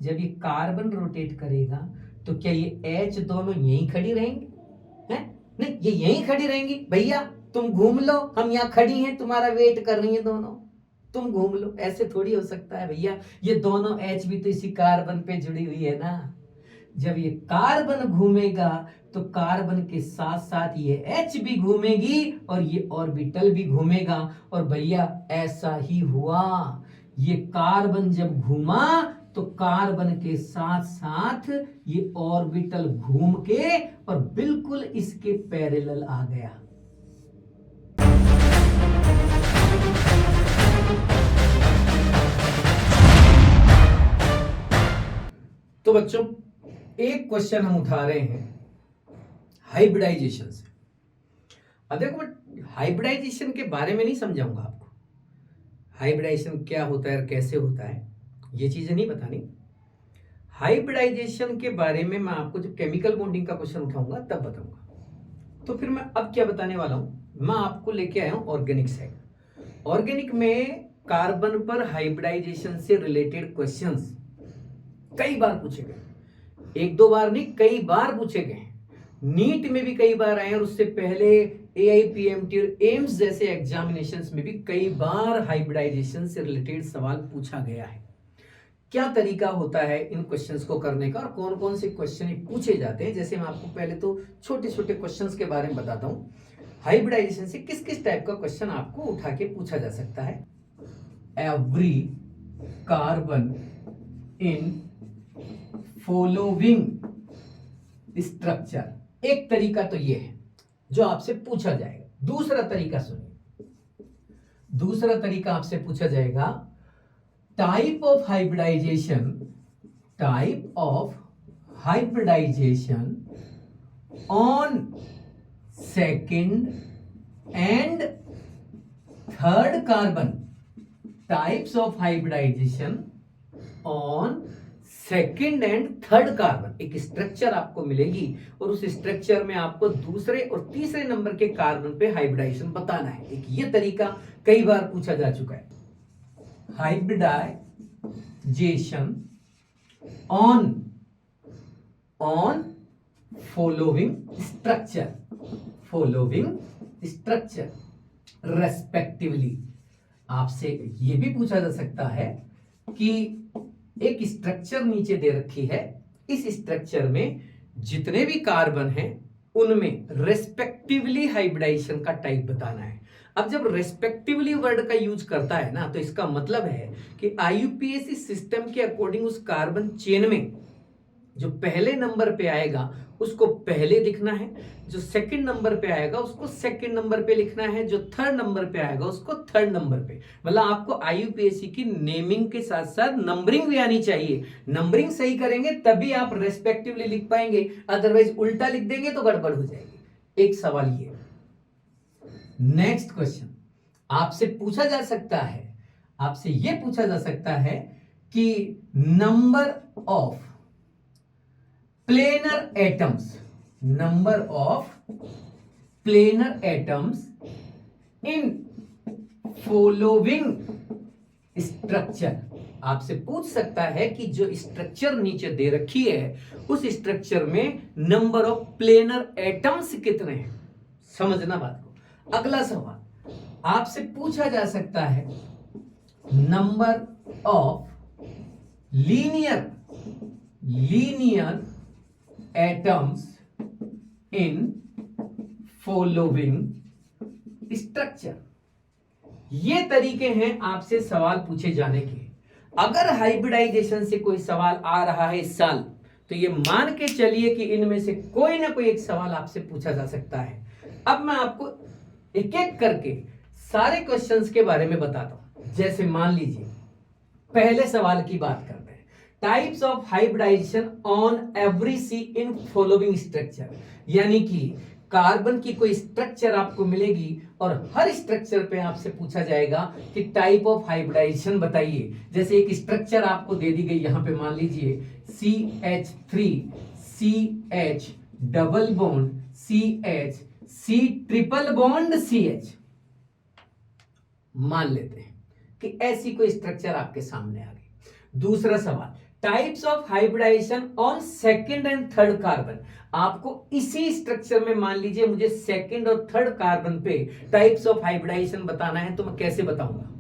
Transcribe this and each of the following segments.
जब ये carbon rotate करेगा तो क्या ये H दोनों यहीं खड़ी रहेंगी? हैं? नहीं, ये यहीं खड़ी रहेंगी। भैया तुम घूम लो, हम यहाँ खड़ी हैं, तुम्हारा वेट कर रही हैं दोनों, तुम घूम लो। ऐसे थोड़ी हो सकता है भैया, ये दोनों H भी तो इसी कार्बन पे जुड़ी हुई है ना। जब ये कार्बन घूमेगा तो कार्बन के साथ साथ ये H भी घूमेगी और ये ऑर्बिटल भी घूमेगा। और भैया ऐसा ही हुआ, ये कार्बन जब घूमा तो कार्बन के साथ साथ ये ऑर्बिटल घूम के और बिल्कुल इसके पैरेलल आ गया। तो बच्चों एक क्वेश्चन हम उठा रहे हैं हाइब्रिडाइजेशन से। अब देखो मैं हाइब्रिडाइजेशन के बारे में नहीं समझाऊंगा आपको, हाइब्रिडाइजेशन क्या होता है और कैसे होता है, ये चीजें नहीं बतानी। हाइब्रिडाइजेशन के बारे में मैं आपको जब केमिकल बॉन्डिंग का क्वेश्चन उठाऊंगा तब बताऊंगा। तो फिर मैं अब क्या बताने वाला हूं, मैं आपको लेके आया हूं ऑर्गेनिक साइड। ऑर्गेनिक में कार्बन पर हाइब्रिडाइजेशन से रिलेटेड क्वेश्चंस कई बार पूछे गए, एक दो बार नहीं कई बार पूछे गए, नीट में भी कई बार आए और उससे पहले AIPMT और एम्स जैसे एग्जामिनेशंस में भी कई बार हाइब्रिडाइजेशन से रिलेटेड सवाल पूछा गया है। क्या तरीका होता है इन क्वेश्चंस को करने का और कौन कौन से क्वेश्चन पूछे जाते हैं, जैसे मैं आपको पहले तो छोटे छोटे क्वेश्चंस के बारे में बताता हूं। हाइब्रिडाइजेशन से किस किस टाइप का क्वेश्चन आपको उठा के पूछा जा सकता है। Every carbon in following structure, एक तरीका तो ये है जो आपसे पूछा जाएगा। दूसरा तरीका सुनिए, दूसरा तरीका आपसे पूछा जाएगा type of hybridization, type of hybridization on second and third carbon, types of hybridization on second and third carbon. एक स्ट्रक्चर आपको मिलेगी और उस स्ट्रक्चर में आपको दूसरे और तीसरे नंबर के कार्बन पे हाइब्रिडाइजेशन बताना है। एक ये तरीका कई बार पूछा जा चुका है। Hybridization on following structure, following structure respectively. आपसे ये भी पूछा जा सकता है कि एक स्ट्रक्चर नीचे दे रखी है, इस स्ट्रक्चर में जितने भी कार्बन हैं उनमें रेस्पेक्टिवली हाइब्रिडाइजेशन का टाइप बताना है। अब जब रेस्पेक्टिवली वर्ड का यूज करता है ना, तो इसका मतलब है कि IUPAC सिस्टम के अकॉर्डिंग उस कार्बन चेन में जो पहले नंबर पे आएगा उसको पहले लिखना है, जो सेकंड नंबर पे आएगा उसको सेकंड नंबर पे लिखना है, जो थर्ड नंबर पे आएगा उसको थर्ड नंबर पे। मतलब आपको IUPAC की नेमिंग के साथ साथ नंबरिंग भी आनी चाहिए। नंबरिंग सही करेंगे तभी आप रेस्पेक्टिवली लिख पाएंगे, अदरवाइज उल्टा लिख देंगे तो गड़बड़ हो जाएगी। एक सवाल ये। नेक्स्ट क्वेश्चन आपसे पूछा जा सकता है, आपसे यह पूछा जा सकता है कि number of planar atoms, number of planar atoms in following structure. आपसे पूछ सकता है कि जो स्ट्रक्चर नीचे दे रखी है उस स्ट्रक्चर में नंबर ऑफ प्लेनर एटम्स कितने हैं। समझना बात को। अगला सवाल आपसे पूछा जा सकता है number of linear atoms in following structure. ये तरीके हैं आपसे सवाल पूछे जाने के। अगर हाइब्रिडाइजेशन से कोई सवाल आ रहा है इस साल तो ये मान के चलिए कि इनमें से कोई ना कोई एक सवाल आपसे पूछा जा सकता है। अब मैं आपको एक एक करके सारे क्वेश्चंस के बारे में बताता हूं। जैसे मान लीजिए पहले सवाल की बात करते हैं, types of hybridization on every C in following structure. यानी कि कार्बन की कोई स्ट्रक्चर आपको मिलेगी और हर स्ट्रक्चर पे आपसे पूछा जाएगा कि टाइप ऑफ हाइब्रिडाइजेशन बताइए। जैसे एक स्ट्रक्चर आपको दे दी गई, यहां पे मान लीजिए CH3 CH double bond CH C triple bond CH। मान लेते हैं कि ऐसी कोई स्ट्रक्चर आपके सामने आ गई। दूसरा सवाल, types of hybridization on second and third carbon. आपको इसी स्ट्रक्चर में मान लीजिए मुझे सेकंड और थर्ड कार्बन पे टाइप्स ऑफ हाइब्रिडाइजेशन बताना है, तो मैं कैसे बताऊंगा।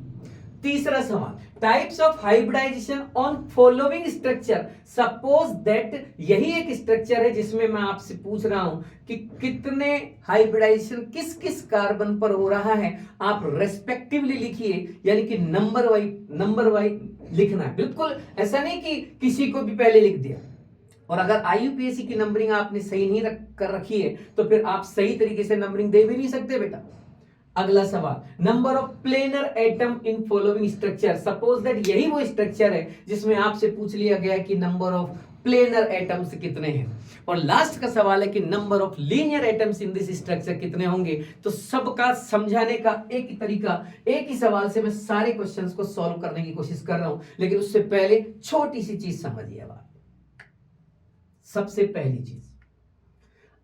तीसरा सवाल, types of hybridization on following structure. Suppose that यही एक स्ट्रक्चर है जिसमें मैं आपसे पूछ रहा हूं कि कितने हाइब्रिडाइजेशन किस किस कार्बन पर हो रहा है, आप रेस्पेक्टिवली लिखिए, यानी कि नंबर वाइज लिखना है। बिल्कुल ऐसा नहीं कि किसी को भी पहले लिख दिया। और अगर आईयूपीएससी की नंबरिंग आपने सही नहीं कर रखी है तो फिर आप सही तरीके से नंबरिंग दे भी नहीं सकते बेटा। अगला सवाल, number of planar atom in following structure. Suppose that यही वो स्ट्रक्चर है जिसमें आपसे पूछ लिया गया कि नंबर ऑफ प्लेनर एटम्स कितने हैं। और लास्ट का सवाल है कि number of linear atoms in this structure कितने होंगे। तो सबका समझाने का एक ही तरीका, एक ही सवाल से मैं सारे क्वेश्चंस को सॉल्व करने की कोशिश कर रहा हूं, लेकिन उससे पहले छोटी सी चीज समझिए। बात सबसे पहली चीज,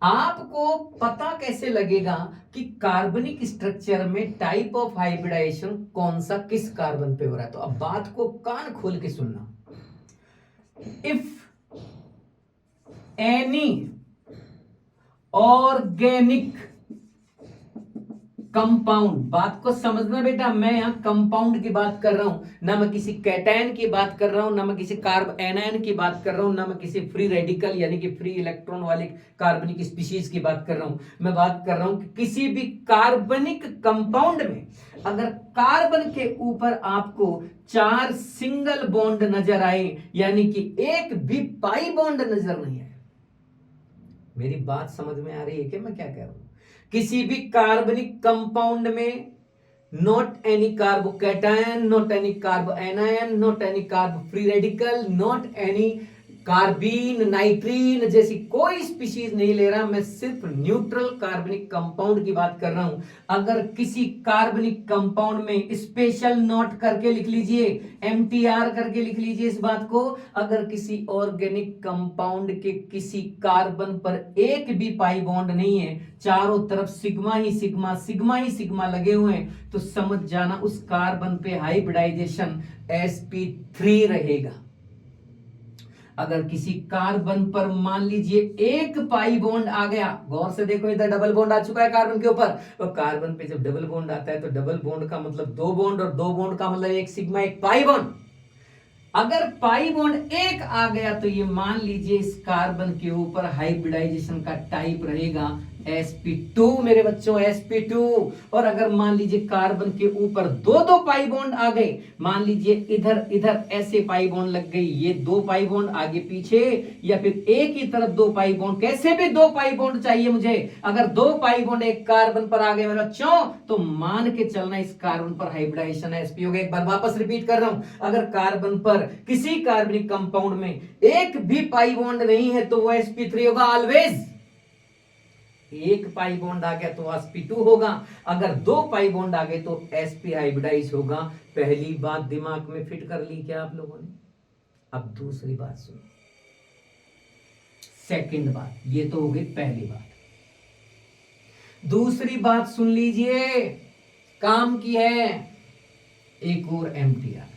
आपको पता कैसे लगेगा कि कार्बनिक स्ट्रक्चर में टाइप ऑफ हाइब्रिडाइजेशन कौन सा किस कार्बन पे हो रहा है। तो अब बात को कान खोल के सुनना। इफ एनी ऑर्गेनिक कंपाउंड, बात को समझना बेटा, मैं यहां कंपाउंड की बात कर रहा हूं, ना मैं किसी कैटायन की बात कर रहा हूं, ना मैं किसी कार्ब एनायन की बात कर रहा हूं, ना मैं किसी फ्री रेडिकल यानी कि फ्री इलेक्ट्रॉन वाले कार्बनिक स्पीशीज की बात कर रहा हूं। मैं बात कर रहा हूं कि किसी भी कार्बनिक कंपाउंड में अगर कार्बन के ऊपर आपको 4 सिंगल बॉन्ड नजर आए, यानी कि एक भी पाई बॉन्ड नजर नहीं आए। मेरी बात समझ में आ रही है कि मैं क्या कह रहा हूं। किसी भी कार्बनिक कंपाउंड में not any carbocation, not any कार्बो anion, not any कार्बो free radical, not any carbene, नाइट्रीन जैसी कोई स्पीशीज नहीं ले रहा, मैं सिर्फ न्यूट्रल कार्बनिक कंपाउंड की बात कर रहा हूं। अगर किसी कार्बनिक कंपाउंड में स्पेशल नोट करके लिख लीजिए, एमटीआर करके लिख लीजिए इस बात को, अगर किसी ऑर्गेनिक कंपाउंड के किसी कार्बन पर एक भी पाई बॉन्ड नहीं है, चारों तरफ सिग्मा ही सिग्मा सिग्मा ही सिग्मा लगे हुए हैं, तो समझ जाना उस कार्बन पे हाइब्रिडाइजेशन sp3 रहेगा। अगर किसी कार्बन पर मान लीजिए एक पाई बॉन्ड आ गया, गौर से देखो इधर डबल बॉन्ड आ चुका है कार्बन के ऊपर, तो कार्बन पे जब डबल बॉन्ड आता है तो डबल बॉन्ड का मतलब 2 बॉन्ड और 2 बॉन्ड का मतलब एक सिग्मा एक पाई बॉन्ड। अगर पाई बॉन्ड एक आ गया तो ये मान लीजिए इस कार्बन के ऊपर हाइब्रिडाइजेशन का टाइप रहेगा sp2 मेरे बच्चों, sp2। और अगर मान लीजिए कार्बन के ऊपर 2 पाई बॉन्ड आ गए, मान लीजिए इधर इधर ऐसे पाई बॉन्ड लग गई, ये 2 पाई बॉन्ड आगे पीछे, या फिर एक ही तरफ 2 पाई बॉन्ड, कैसे भी 2 पाई बॉन्ड चाहिए मुझे। अगर 2 पाई बॉन्ड एक कार्बन पर आ गए मेरे बच्चों, तो मान के चलना इस कार्बन पर हाइब्रिडाइजेशन sp हो गया। एक बार वापस रिपीट कर रहा हूं, अगर कार्बन पर किसी कार्बनिक कंपाउंड में एक भी पाई बॉन्ड नहीं है तो वो sp3 होगा ऑलवेज। एक पाई बॉन्ड आ गया तो sp2 होगा, अगर 2 पाई बॉन्ड आ गए तो sp हाइब्रिडाइज होगा। पहली बात दिमाग में फिट कर ली क्या आप लोगों ने। अब दूसरी बात सुनो, सेकंड बात, ये तो हो गई पहली बात। दूसरी बात सुन लीजिए, काम की है, एक और एमटीआर।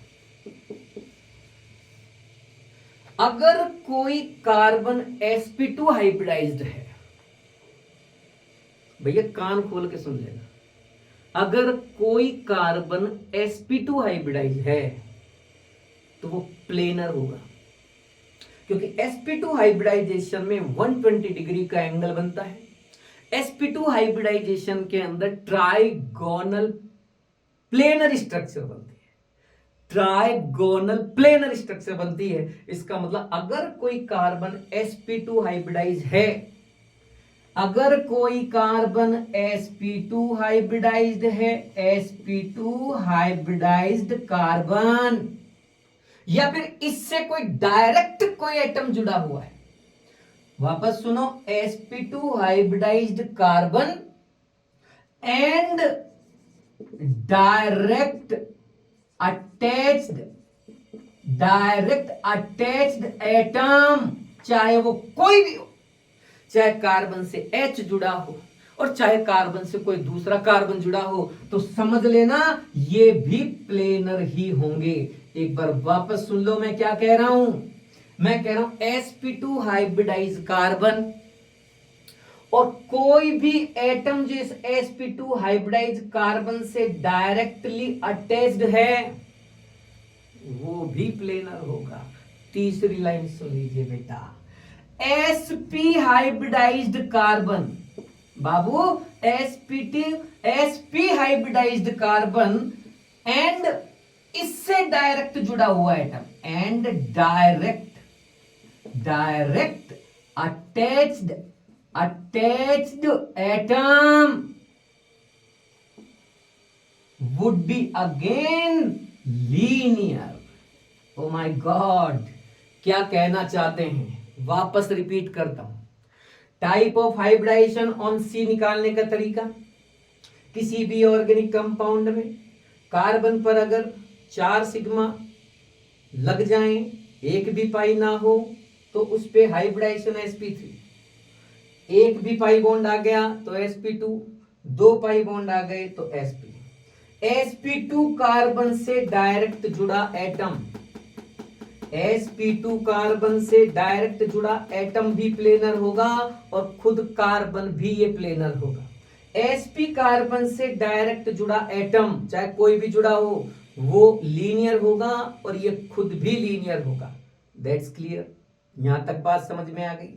अगर कोई कार्बन sp2 हाइब्रिडाइज्ड है, भैया कान खोल के सुन लेना, अगर कोई कार्बन sp2 हाइब्रिडाइज है तो वो प्लेनर होगा, क्योंकि sp2 हाइब्रिडाइजेशन में 120 डिग्री का एंगल बनता है। sp2 हाइब्रिडाइजेशन के अंदर ट्राइगोनल प्लेनर स्ट्रक्चर बनती है, ट्राइगोनल प्लेनर स्ट्रक्चर बनती है। इसका मतलब अगर कोई कार्बन sp2 हाइब्रिडाइज है, अगर कोई कार्बन sp2 हाइब्रिडाइज्ड है, sp2 हाइब्रिडाइज्ड कार्बन, या फिर इससे कोई डायरेक्ट कोई एटम जुड़ा हुआ है, वापस सुनो, sp2 hybridised carbon and direct attached atom, चाहे वो कोई भी हो, चाहे कार्बन से H जुड़ा हो और चाहे कार्बन से कोई दूसरा कार्बन जुड़ा हो, तो समझ लेना ये भी प्लेनर ही होंगे। एक बार वापस सुन लो मैं क्या कह रहा हूं, मैं कह रहा हूं sp2 हाइब्रिडाइज कार्बन, और कोई भी एटम जो इस sp2 हाइब्रिडाइज कार्बन से डायरेक्टली अटैच्ड है वो भी प्लेनर होगा। तीसरी लाइन सुन लीजिए बेटा, sp hybridised carbon, Babu sp hybridised carbon and इससे डायरेक्ट जुड़ा हुआ atom and direct attached atom would be again linear. Oh my God, क्या कहना चाहते हैं, वापस रिपीट करता हूं। टाइप ऑफ हाइब्रिडाइजेशन ऑन सी निकालने का तरीका, किसी भी ऑर्गेनिक कंपाउंड में कार्बन पर अगर 4 सिग्मा लग जाएं, एक भी पाई ना हो तो उस पे हाइब्रिडाइजेशन sp3, एक भी पाई बॉन्ड आ गया तो sp2, 2 पाई बॉन्ड आ गए तो sp2 कार्बन से डायरेक्ट जुड़ा एटम, sp2 कार्बन से डायरेक्ट जुड़ा एटम भी प्लेनर होगा और खुद कार्बन भी ये प्लेनर होगा। sp कार्बन से डायरेक्ट जुड़ा एटम चाहे कोई भी जुड़ा हो वो लीनियर होगा और ये खुद भी लीनियर होगा। दैट्स क्लियर, यहां तक बात समझ में आ गई।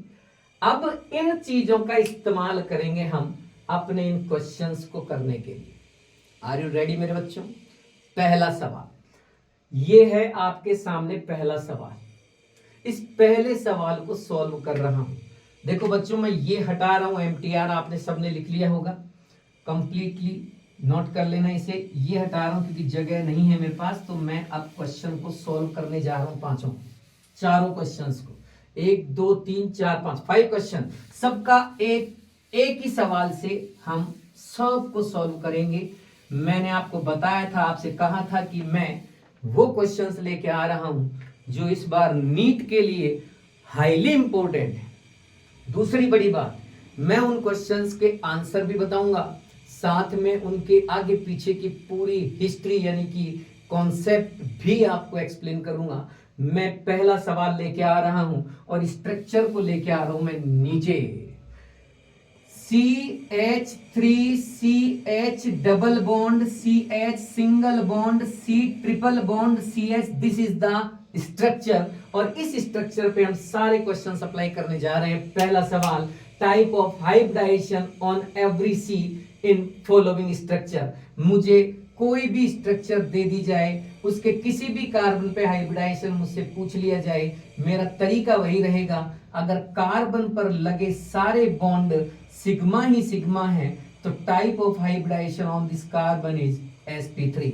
अब इन चीजों का इस्तेमाल करेंगे हम अपने इन क्वेश्चंस को करने के लिए। आर यू रेडी मेरे बच्चों? पहला सवाल ये है आपके सामने, पहला सवाल। इस पहले सवाल को सॉल्व कर रहा हूं। देखो बच्चों, मैं ये हटा रहा हूं MTR, आपने सबने लिख लिया होगा, कंप्लीटली नोट कर लेना इसे। ये हटा रहा हूं क्योंकि जगह नहीं है मेरे पास, तो मैं अब क्वेश्चन को सॉल्व करने जा रहा हूं चारों क्वेश्चंस को, 1 2 3 4 5 क्वेश्चन, सबका एक ही सवाल से हम सबको सॉल्व करेंगे। मैंने आपको बताया था, आपसे कहा था कि मैं वो क्वेश्चंस लेके आ रहा हूं जो इस बार नीट के लिए हाईली इंपॉर्टेंट है। दूसरी बड़ी बात, मैं उन क्वेश्चंस के आंसर भी बताऊंगा, साथ में उनके आगे पीछे की पूरी हिस्ट्री यानी कि कॉन्सेप्ट भी आपको एक्सप्लेन करूंगा। मैं पहला सवाल लेके आ रहा हूं और स्ट्रक्चर को लेके आ रहा हूं मैं नीचे। CH3CH double bond, CH single bond, C triple bond, CH, this is the structure. और इस स्ट्रक्चर पे हम सारे क्वेश्चन अप्लाई करने जा रहे हैं। पहला सवाल, type of hybridization on every C in following structure. मुझे कोई भी स्ट्रक्चर दे दी जाए, उसके किसी भी कार्बन पे हाइब्रिडाइजेशन मुझसे पूछ लिया जाए, मेरा तरीका वही रहेगा। अगर कार्बन पर लगे सारे बॉन्ड सिग्मा ही सिग्मा है तो type of hybridization on this carbon is sp3।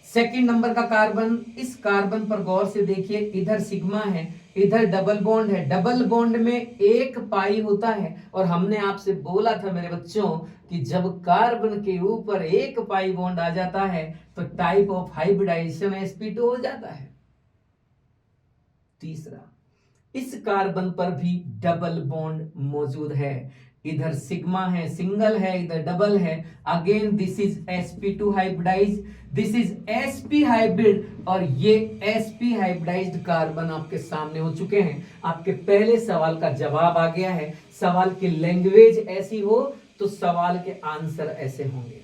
Second number का कार्बन, इस कार्बन पर गौर से देखिए, इधर सिग्मा है, इधर डबल बॉन्ड है, डबल बॉन्ड में एक पाई होता है। और हमने आपसे बोला था मेरे बच्चों कि जब कार्बन के ऊपर एक पाई बॉन्ड आ जाता है तो टाइप ऑफ हाइब्रिडाइजेशन sp2 हो जाता है। तीसरा, इस कार्बन पर भी डबल बॉन्ड मौजूद है, इधर सिग्मा है, सिंगल है, इधर डबल है। Again this is sp2 hybridize, this is sp hybrid, और ये sp हाइब्रिडाइज्ड कार्बन आपके सामने हो चुके हैं। आपके पहले सवाल का जवाब आ गया है। सवाल की लैंग्वेज ऐसी हो तो सवाल के आंसर ऐसे होंगे।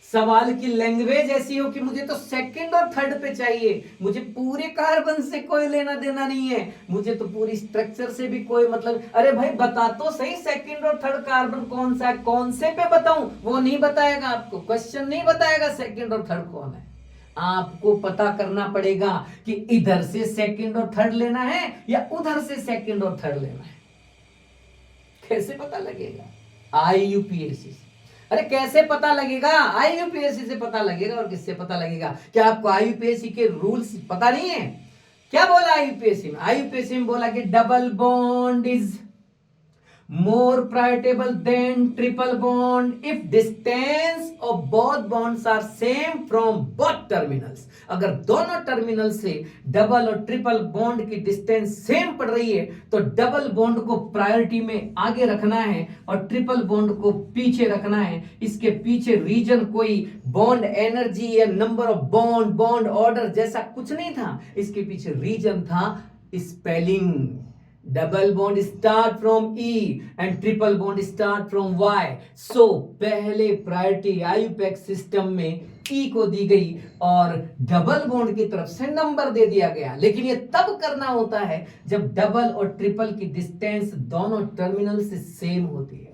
सवाल की लैंग्वेज ऐसी हो कि मुझे तो सेकंड और थर्ड पे चाहिए, मुझे पूरे कार्बन से कोई लेना देना नहीं है, मुझे तो पूरी स्ट्रक्चर से भी कोई मतलब, अरे भाई बता तो सही सेकंड और थर्ड कार्बन कौन सा है, कौन से पे बताऊं, वो नहीं बताएगा आपको, क्वेश्चन नहीं बताएगा सेकंड और थर्ड कौन है। आपको पता करना पड़ेगा कि इधर से सेकंड और थर्ड लेना है या उधर से सेकंड और थर्ड लेना है। कैसे पता लगेगा? IUPAC। अरे कैसे पता लगेगा? IUPAC से पता लगेगा। और किससे पता लगेगा? क्या आपको IUPAC के रूल्स पता नहीं है? क्या बोला IUPAC में? IUPAC में बोला कि double bond is more prioritable than triple bond if distance of both bonds are same from both terminals। अगर दोनों टर्मिनल से डबल और ट्रिपल बॉन्ड की डिस्टेंस सेम पड़ रही है तो डबल बॉन्ड को प्रायोरिटी में आगे रखना है और ट्रिपल बॉन्ड को पीछे रखना है। इसके पीछे रीजन कोई बॉन्ड एनर्जी या नंबर ऑफ बॉन्ड ऑर्डर जैसा कुछ नहीं था, इसके पीछे रीजन था spelling. Double bond start from E and triple bond start from Y. So पहले प्रायोरिटी आईयूपैक सिस्टम में ई को दी गई और डबल बॉन्ड की तरफ से नंबर दे दिया गया। लेकिन ये तब करना होता है जब डबल और ट्रिपल की डिस्टेंस दोनों टर्मिनल से सेम होती है,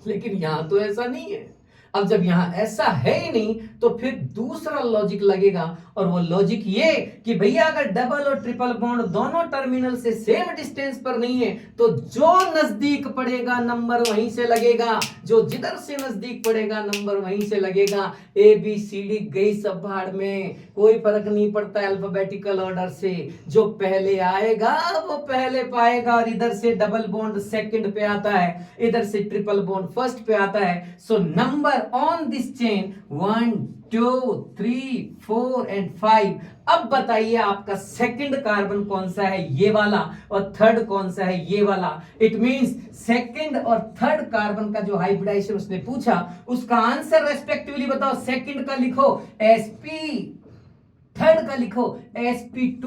लेकिन यहां तो ऐसा नहीं है। अब जब यहां ऐसा है ही नहीं तो फिर दूसरा लॉजिक लगेगा और वो लॉजिक ये कि भैया अगर डबल और ट्रिपल बॉन्ड दोनों टर्मिनल से सेम डिस्टेंस पर नहीं है तो जो नजदीक पड़ेगा नंबर वहीं से लगेगा, जो जिधर से नजदीक पड़ेगा नंबर वहीं से लगेगा। ए बी सी डी गई सब भाड़ में, कोई फर्क नहीं पड़ता अल्फाबेटिकल ऑर्डर से, जो पहले आएगा वो पहले पाएगा। और इधर से डबल बॉन्ड सेकंड पे आता है, इधर से ट्रिपल बॉन्ड फर्स्ट पे आता है। So number on this chain 1 2 3 4 and 5। अब बताइए आपका सेकंड कार्बन कौन सा है, ये वाला, और थर्ड कौन सा है, ये वाला। इट मींस सेकंड और थर्ड कार्बन का जो हाइब्रिडाइजेशन उसने पूछा उसका आंसर रेस्पेक्टिवली बताओ। सेकंड का लिखो sp, थर्ड का लिखो sp2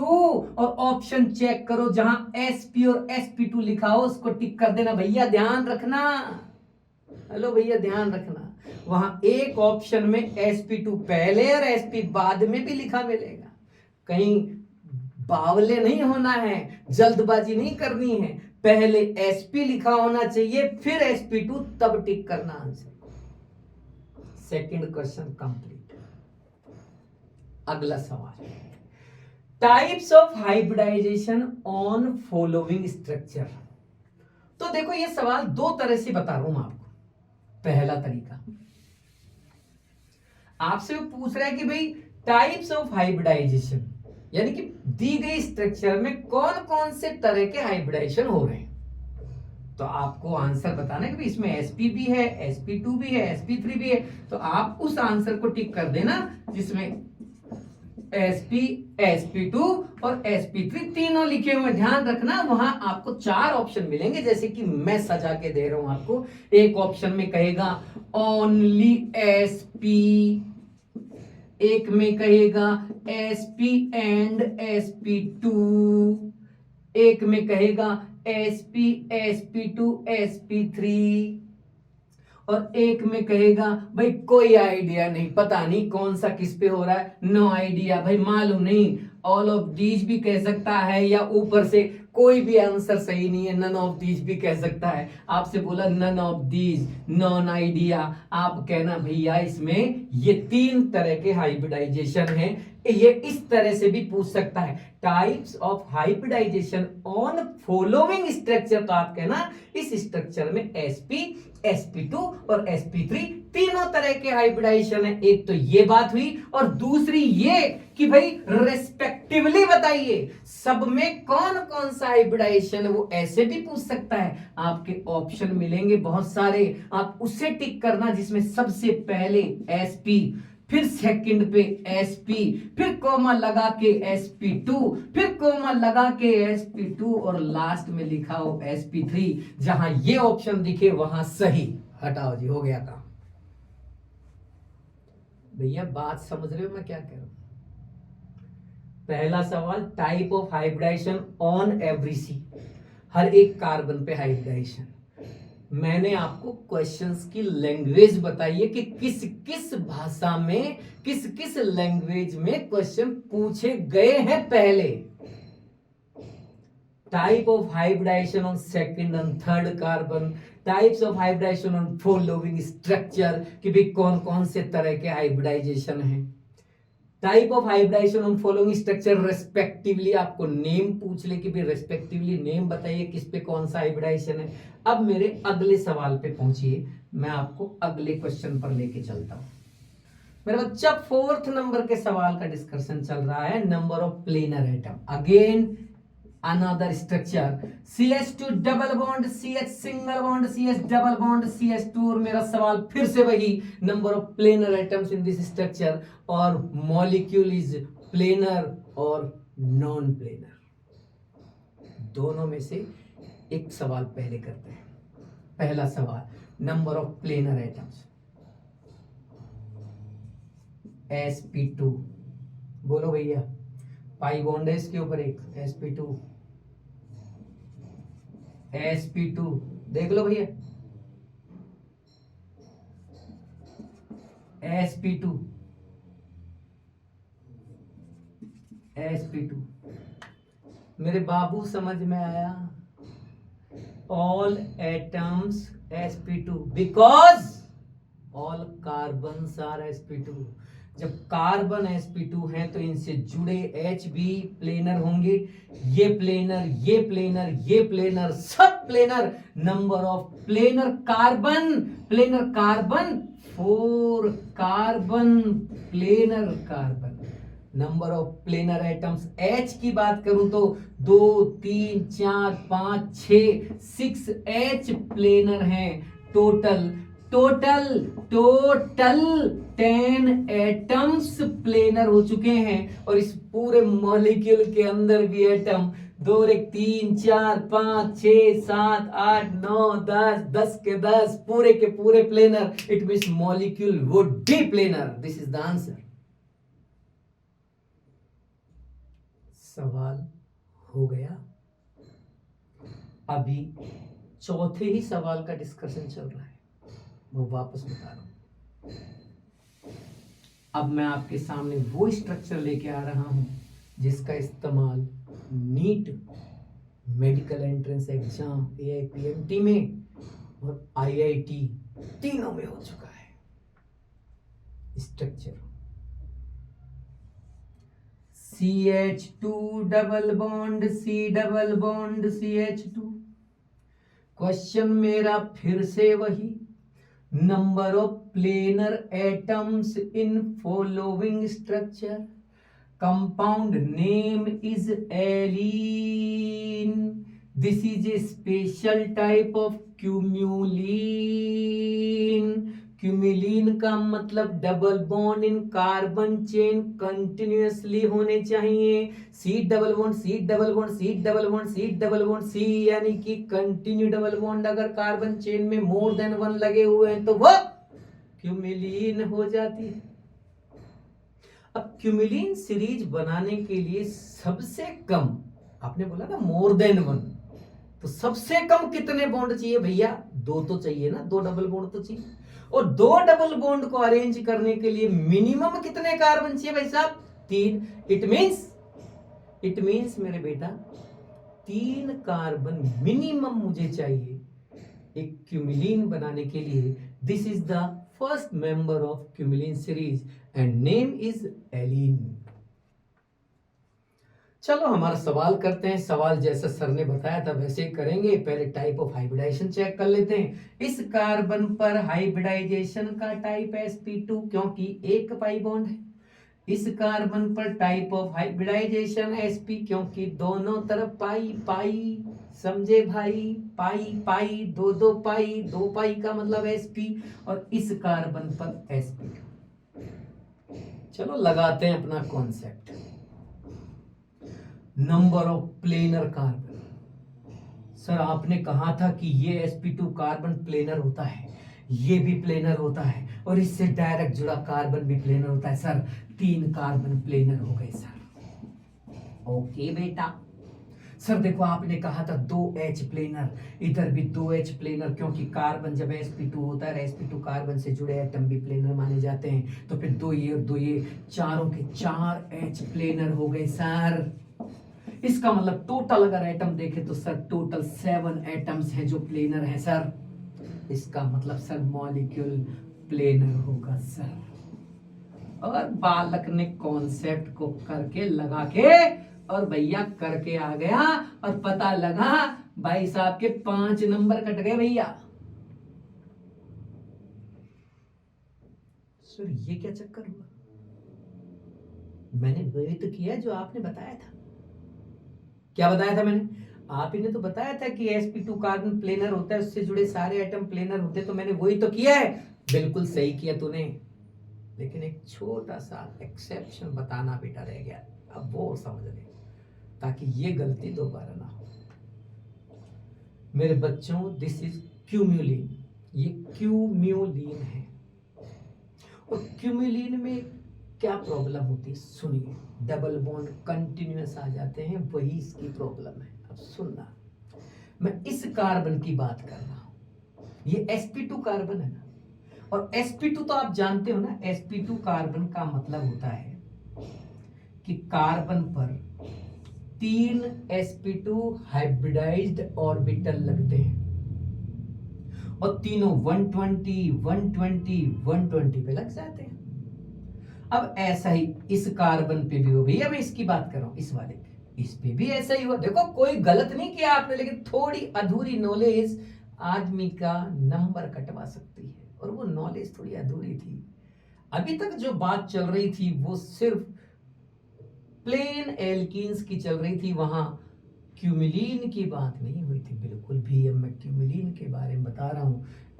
और ऑप्शन चेक करो जहां sp और sp2 लिखा हो उसको टिक कर देना। भैया ध्यान रखना, हेलो भैया ध्यान रखना, वहां एक ऑप्शन में sp2 पहले और sp बाद में भी लिखा मिलेगा। कहीं बावले नहीं होना है, जल्दबाजी नहीं करनी है, पहले sp लिखा होना चाहिए फिर sp2 तब टिक करना आंसर। Second question complete. अगला सवाल, types of hybridization on following structure. तो देखो ये सवाल दो तरह से बता रहा हूं आपको। पहला तरीका, आपसे वो पूछ रहा है कि भाई टाइप्स ऑफ हाइब्रिडाइजेशन, यानी कि दी गई स्ट्रक्चर में कौन कौन से तरह के हाइब्रिडाइजेशन हो रहे हैं। तो आपको आंसर बताना है कि भाई इसमें sp भी है, sp2 भी है, sp3 भी है। तो आप उस आंसर को टिक कर देना जिसमें sp, sp2 और sp3 तीनों लिखे हुए। ध्यान रखना वहां आपको चार ऑप्शन मिलेंगे, जैसे कि मैं सजा के दे रहा हूं आपको। एक ऑप्शन में कहेगा ओनली sp, एक में कहेगा sp एंड sp2, एक में कहेगा sp, sp2, sp3 और एक में कहेगा भाई कोई आइडिया नहीं, पता नहीं कौन सा किस पे हो रहा है, नो आइडिया, भाई मालूम नहीं। ऑल ऑफ दीज भी कह सकता है या ऊपर से कोई भी आंसर सही नहीं है, नन ऑफ दीज भी कह सकता है। आपसे बोला none of these, non idea, आप कहना भैया इसमें ये तीन तरह के हाइब्रिडाइजेशन हैं। ये इस तरह से भी पूछ सकता है, types of hybridization on following structure. तो आप कहना इस स्ट्रक्चर में sp, sp2 और sp3 तीनों तरह के हाइब्रिडाइजेशन है। एक तो ये बात हुई, और दूसरी ये कि भाई रेस्पेक्टिवली बताइए सब में कौन कौन सा हाइब्रिडाइजेशन है। वो ऐसे भी पूछ सकता है, आपके ऑप्शन मिलेंगे बहुत सारे, आप उसे टिक करना जिसमें सबसे पहले sp, फिर सेकंड पे sp, फिर कोमा लगा के sp2, फिर कोमा लगा के sp2 और लास्ट में लिखा हो sp3। जहां ये ऑप्शन दिखे वहां सही। हटाओ जी, हो गया काम। भैया बात समझ रहे हो मैं क्या कह रहा हूं। पहला सवाल, type of hybridization on every C, हर एक कार्बन पे हाइब्रिडाइजेशन। मैंने आपको क्वेश्चंस की लैंग्वेज बताई है कि किस किस भाषा में, किस किस लैंग्वेज में क्वेश्चन पूछे गए हैं पहले। Type of hybridization on second and third carbon, types of hybridization on following structure, कि भी कौन कौन से तरह के हाइब्रिडाइजेशन हैं। Type of hybridization on following structure respectively, आपको नेम पूछ ले कि भाई रेस्पेक्टिवली नेम बताइए किस पे कौन सा हाइब्रिडाइजेशन है। अब मेरे अगले सवाल पे पहुंचिए, मैं आपको अगले क्वेश्चन पर लेके चलता हूं। मेरा बच्चा 4th नंबर के सवाल का डिस्कशन चल रहा है, number of planar atom. Again another structure CH2 double bond CH single bond CH double bond CH2। और मेरा सवाल फिर से वही, number of planar atoms in this structure और मॉलिक्यूल इज प्लेनर और नॉन प्लेनर। दोनों में से एक सवाल पहले करते हैं। पहला सवाल, number of planar atoms sp2, बोलो भैया। पाई बॉन्ड है इसके ऊपर एक sp2, sp2 देख लो भैया, sp2 sp2। मेरे बाबू समझ में आया? All atoms sp2 because all carbons are sp2। जब कार्बन sp2 है तो इनसे जुड़े H भी प्लेनर होंगे। ये प्लेनर, ये प्लेनर, ये प्लेनर, सब planar. Number of planar carbon 4 carbon planar carbon. Number of planar atoms H की बात करूं तो 2 3 4 5 6 6 H प्लेनर हैं टोटल। टोटल 10 एटम्स प्लेनर हो चुके हैं। और इस पूरे मॉलिक्यूल के अंदर भी एटम 2 3 4 5 6 7 8 9 10 10 के 10 पूरे के पूरे planar. It means molecule would be planar. This is the answer. सवाल हो गया। अभी चौथे ही सवाल का डिस्कशन चल रहा है, वो वापस बता रहा हूं। अब मैं आपके सामने वो स्ट्रक्चर लेके आ रहा हूं जिसका इस्तेमाल NEET, medical entrance exam, AIPMT में और IIT तीनों में हो चुका है। Structure CH2 double bond C double bond CH2। Question मेरा फिर से वही, number of planar atoms in following structure. Compound name is allene. This is a special type of cumulene. Cumulene का मतलब double bond in carbon chain continuously होने चाहिए। C double bond C double bond C double bond C double bond सी, यानी कि continue double bond अगर carbon chain में more than 1 लगे हुए हैं तो वो क्यूमिलीन हो जाती है। अब क्यूमिलीन सीरीज बनाने के लिए सबसे कम, आपने बोला ना मोर देन 1, तो सबसे कम कितने बॉन्ड चाहिए भैया? 2 तो चाहिए ना, 2 डबल बॉन्ड तो चाहिए। और 2 डबल बॉन्ड को अरेंज करने के लिए मिनिमम कितने कार्बन चाहिए भाई साहब? 3। इट मींस मेरे बेटा 3 कार्बन मिनिमम मुझे चाहिए एक क्यूमिलीन बनाने के लिए। This is the first member of cumulene series and name is allene. चलो हमारा सवाल करते हैं। सवाल जैसा सर ने बताया था वैसे ही करेंगे। पहले टाइप ऑफ हाइब्रिडाइजेशन चेक कर लेते हैं। इस कार्बन पर हाइब्रिडाइजेशन का टाइप sp2 क्योंकि एक पाई बॉन्ड है। इस कार्बन पर टाइप ऑफ हाइब्रिडाइजेशन sp क्योंकि दोनों तरफ पाई पाई, समझे भाई? पाई पाई, 2 पाई, 2 पाई का मतलब sp। और इस कार्बन पर sp2। चलो लगाते हैं अपना concept. Number of planar carbon. Sir आपने कहा था कि ये sp2 कार्बन प्लेनर होता है, ये भी प्लेनर होता है, और इससे डायरेक्ट जुड़ा कार्बन भी प्लेनर होता है। सर 3 कार्बन प्लेनर हो गए सर। ओके बेटा। सर देखो आपने कहा था 2H प्लेनर, इधर भी 2H प्लेनर, क्योंकि कार्बन जब sp2 होता है, sp2 कार्बन से जुड़े एटम भी प्लेनर माने जाते हैं। तो फिर 2 ये और 2 ये, चारों के 4H प्लेनर हो गए सर। इसका मतलब टोटल अगर एटम देखें तो सर टोटल 7 एटम्स हैं जो प्लेनर हैं सर। इसका मतलब सर मॉलिक्यूल प्लेनर होगा सर। और बालक ने कॉन्सेप्ट को करके लगा के और भैया करके आ गया और पता लगा भाई साहब के 5 नंबर कट गए भैया। सर ये क्या चक्कर हुआ? मैंने वही तो किया जो आपने बताया था। क्या बताया था मैंने? आप ही ने तो बताया था कि sp2 कार्बन प्लेनर होता है, उससे जुड़े सारे एटम प्लेनर होते हैं, तो मैंने वही तो किया है। बिल्कुल सही किया तूने, लेकिन एक छोटा सा एक्सेप्शन बताना बेटा रह गया, अब वो समझ ले ताकि ये गलती दोबारा ना हो। मेरे बच्चों, दिस इज क्यूम्यूलिन, ये क्यूम्यूलिन है। और क्यूम्यूलिन में क्या प्रॉब्लम होती है सुनिए, डबल बॉन्ड कंटिन्यूअस आ जाते हैं, वही इसकी प्रॉब्लम है। अब सुनना, मैं इस कार्बन की बात कर रहा हूं, ये sp2 कार्बन है ना, और sp2 तो आप जानते हो ना, sp2 कार्बन का मतलब होता है कि कार्बन पर 3 sp2 हाइब्रिडाइज्ड ऑर्बिटल लगते हैं, और तीनों 120 120 120 पे लग जाते हैं। अब ऐसा ही इस कार्बन पे भी हो, भैया मैं इसकी बात कर रहा हूं, इस वाले पे, इस पे भी ऐसा ही हुआ। देखो कोई गलत नहीं किया आपने, लेकिन थोड़ी अधूरी नॉलेज आदमी का नंबर कटवा सकती है, और वो नॉलेज थोड़ी अधूरी थी। अभी तक जो बात चल रही थी वो सिर्फ प्लेन एल्कीन्स की चल रही थी, वहां क्यूमिलीन की बात नहीं हुई थी बिल्कुल भी। अब मैं क्यूमिलीन के बारे में बता रहा हूं।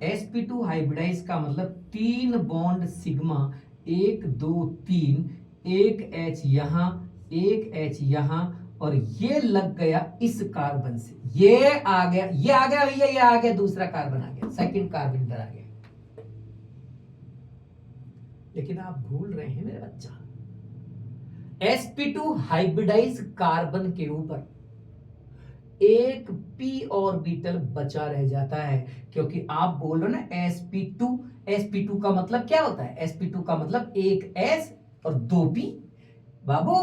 sp2 हाइब्रिडाइज का मतलब 3 बॉन्ड सिग्मा, 1 2 3, एक H यहां, एक H यहां, और ये लग गया इस कार्बन से, ये आ गया, ये आ गया भैया, ये आ गया, दूसरा कार्बन आ गया, सेकंड कार्बन इधर आ गया। लेकिन आप भूल रहे हैं मेरे बच्चा, sp2 हाइब्रिडाइज कार्बन के ऊपर एक p ऑर्बिटल बचा रह जाता है, क्योंकि आप बोल रहे हो ना sp2 का मतलब क्या होता है? sp2 का मतलब एक s और 2 p। बाबू,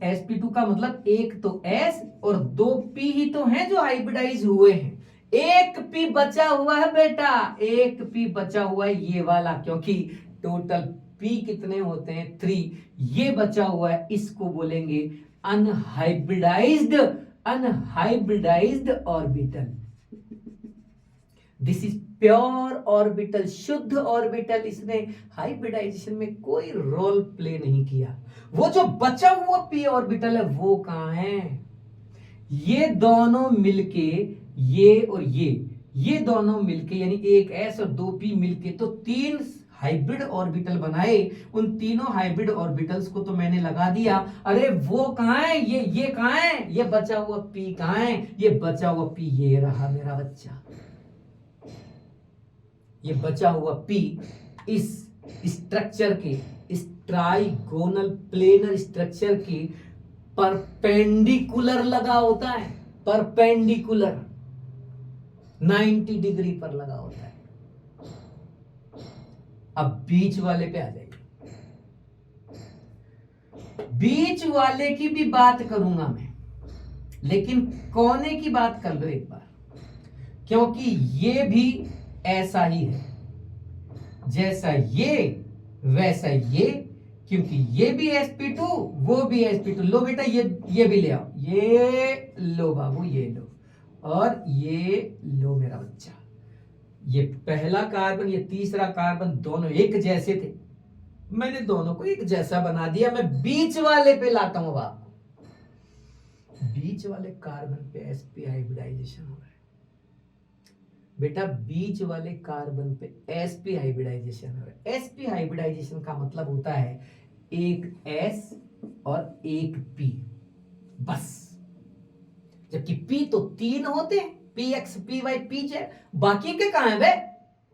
sp2 का मतलब एक तो s और 2 p ही तो हैं जो हाइब्रिडाइज हुए हैं। एक p बचा हुआ है बेटा, एक p बचा हुआ है ये वाला, क्योंकि टोटल p कितने होते हैं? 3। ये बचा हुआ है, इसको बोलेंगे unhybridised, unhybridised orbital. This is pure orbital, शुद्ध ऑर्बिटल, इसने हाइब्रिडाइजेशन में कोई रोल प्ले नहीं किया। वो जो बचा हुआ p ऑर्बिटल है वो कहां है? ये दोनों मिलके, ये और ये दोनों मिलके, यानी एक s और 2 p मिलके तो 3 हाइब्रिड ऑर्बिटल बनाए। उन तीनों हाइब्रिड ऑर्बिटल्स को तो मैंने लगा दिया। अरे वो कहां है? ये कहां है? ये बचा हुआ p कहां है? ये बचा हुआ p ये रहा मेरा बच्चा, ये बचा हुआ p इस स्ट्रक्चर के, इस ट्राइगोनल प्लेनर स्ट्रक्चर के परपेंडिकुलर लगा होता है, परपेंडिकुलर 90 डिग्री पर लगा होता है। अब बीच वाले पे आ जाइए, बीच वाले की भी बात करूंगा मैं, लेकिन कोने की बात कर लो एक बार, क्योंकि ये भी ऐसा ही है जैसा ये वैसा ये, क्योंकि ये भी sp2 वो भी sp2। लो बेटा ये भी ले आओ, ये लो बाबू, ये लो, और ये लो मेरा बच्चा। ये पहला कार्बन, ये तीसरा कार्बन, दोनों एक जैसे थे, मैंने दोनों को एक जैसा बना दिया। मैं बीच वाले पे लाता हूं, आपको बीच वाले कार्बन पे sp हाइब्रिडाइजेशन हो रहा है बेटा, बीच वाले कार्बन पे sp हाइब्रिडाइजेशन हो रहा है। sp हाइब्रिडाइजेशन का मतलब होता है एक s और एक p, बस। जबकि p तो 3 होते हैं, px py pz, बाकी के कहां है बे?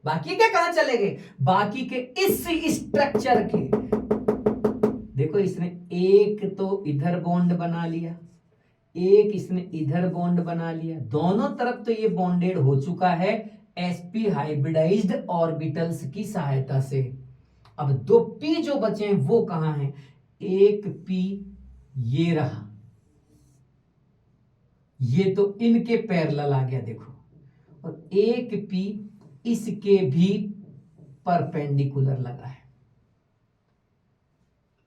बाकी के कहां चले गए? बाकी के इस स्ट्रक्चर के, देखो इसने एक तो इधर बॉन्ड बना लिया, एक इसने इधर बॉन्ड बना लिया, दोनों तरफ तो ये बॉन्डेड हो चुका है sp हाइब्रिडाइज्ड ऑर्बिटल्स की सहायता से। अब 2 p जो बचे हैं वो कहां हैं? एक p ये रहा, ये तो इनके पैरेलल आ गया देखो, और एक p इसके भी परपेंडिकुलर लगा है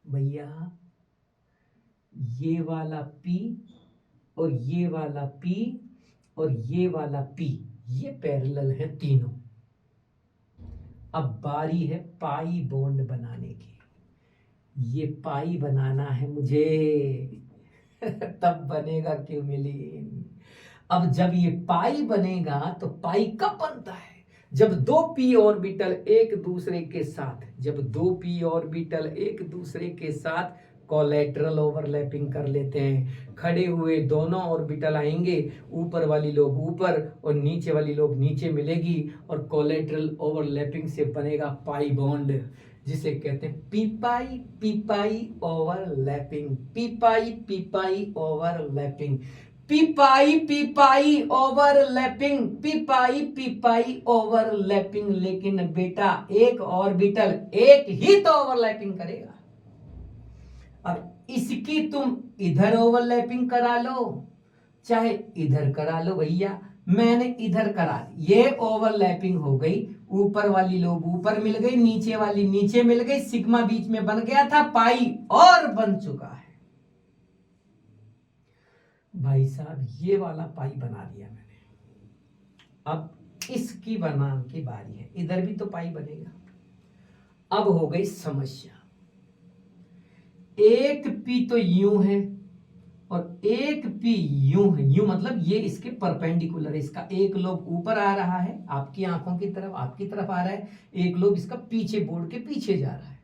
भैया। ये वाला p और ये वाला p और ये वाला p, ये पैरेलल है तीनों। अब बारी है पाई बॉन्ड बनाने की, ये पाई बनाना है मुझे। तब बनेगा क्यूमिलीन। अब जब ये पाई बनेगा तो पाई कब बनता है? जब दो पी ऑर्बिटल एक दूसरे के साथ, जब दो पी ऑर्बिटल एक दूसरे के साथ कोलेटरल ओवरलैपिंग कर लेते हैं। खड़े हुए दोनों ऑर्बिटल आएंगे, ऊपर वाली लोब ऊपर और नीचे वाली लोब नीचे मिलेगी और कोलेटरल ओवरलैपिंग से बनेगा पाई बॉन्ड, जिसे कहते हैं पीपाई पीपाई ओवरलैपिंग, पीपाई पीपाई ओवरलैपिंग, पीपाई पीपाई ओवरलैपिंग, पीपाई पीपाई ओवरलैपिंग। लेकिन बेटा एक ऑर्बिटल एक ही तो ओवरलैपिंग करेगा। अब इसकी तुम इधर ओवरलैपिंग करा लो चाहे इधर करा लो भैया, मैंने इधर करा दी, ये ओवरलैपिंग हो गई। ऊपर वाली लोब ऊपर मिल गई, नीचे वाली नीचे मिल गई, सिग्मा बीच में बन गया था, पाई और बन चुका है। भाई साहब ये वाला पाई बना दिया मैंने। अब इसकी बनाने की बारी है, इधर भी तो पाई बनेगा। अब हो गई समस्या, एक पी तो यूं है और एक पी यूं है, यूं मतलब ये इसके परपेंडिकुलर है, इसका एक लोब ऊपर आ रहा है आपकी आंखों की तरफ, आपकी तरफ आ रहा है, एक लोब इसका पीछे बोर्ड के पीछे जा रहा है।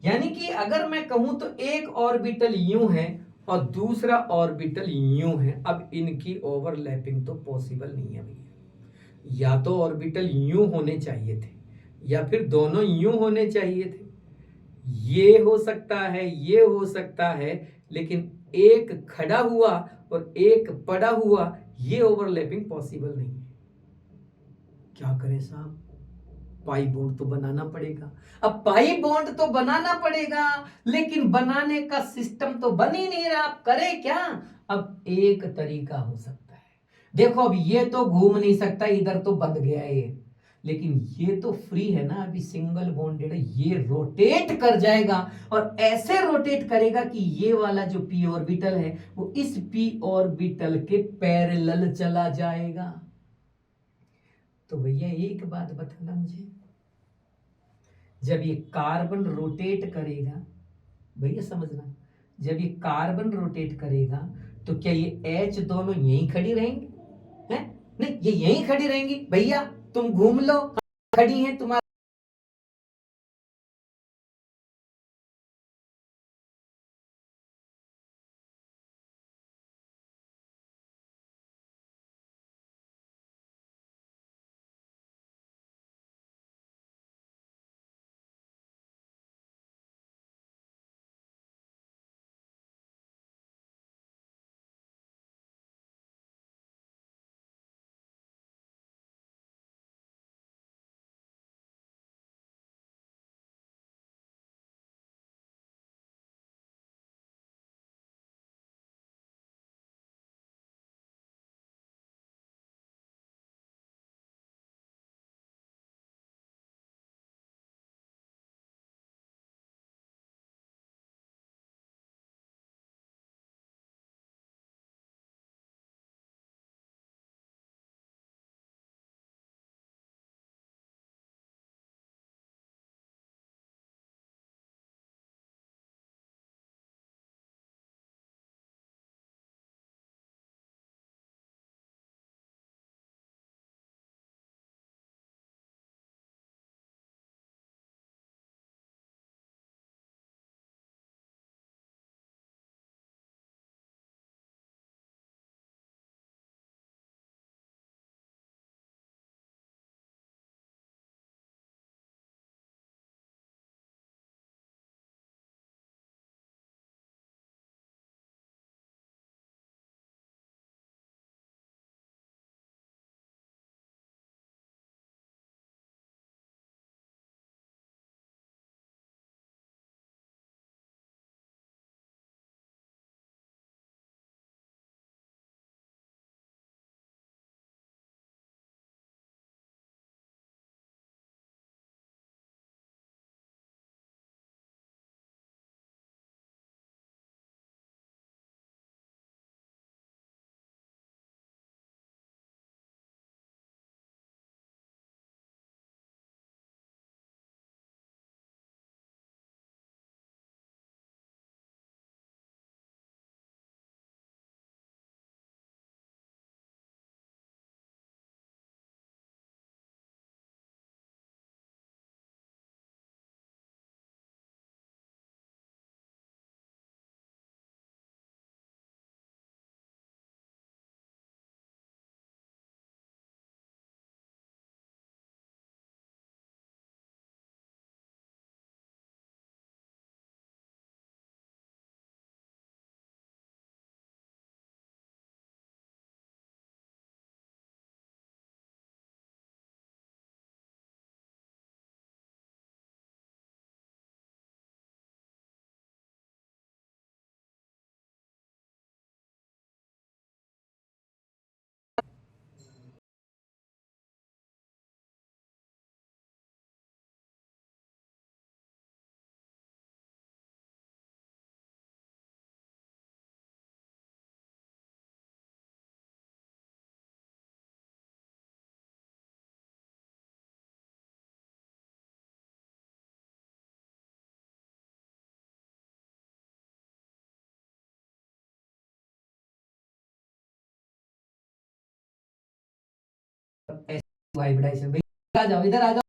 यानी कि अगर मैं कहूं तो एक ऑर्बिटल यूं है और दूसरा ऑर्बिटल यूं है। अब इनकी ओवरलैपिंग तो पॉसिबल नहीं है भैया, या तो ऑर्बिटल यूं होने चाहिए थे या फिर दोनों यूं होने चाहिए थे। ये हो सकता है, ये हो सकता है, लेकिन एक खड़ा हुआ और एक पड़ा हुआ, ये ओवरलैपिंग पॉसिबल नहीं है। क्या करें साहब? पाई बॉन्ड तो बनाना पड़ेगा। अब पाई बॉन्ड तो बनाना पड़ेगा, लेकिन बनाने का सिस्टम तो बन ही नहीं रहा, आप करें क्या? अब एक तरीका हो सकता है, देखो अब ये तो घूम नहीं सकता, इधर तो बंध गया ये, लेकिन ये तो फ्री है ना, अभी सिंगल बॉन्डेड है, ये रोटेट कर जाएगा और ऐसे रोटेट करेगा कि ये वाला जो पी ऑर्बिटल है वो इस पी ऑर्बिटल के पैरेलल चला जाएगा। तो भैया एक बात बताना मुझे, जब ये कार्बन रोटेट करेगा, भैया समझना, जब ये कार्बन रोटेट करेगा तो क्या ये एच दोनों यहीं खड़ी रहेंगी? हैं? नहीं, ये यहीं खड़ी रहेंगी भैया, तुम घूम लो, खड़ी हैं तुम्हारी और हाइब्रिडाइजेशन। भाई आ जाओ, इधर आ जाओ।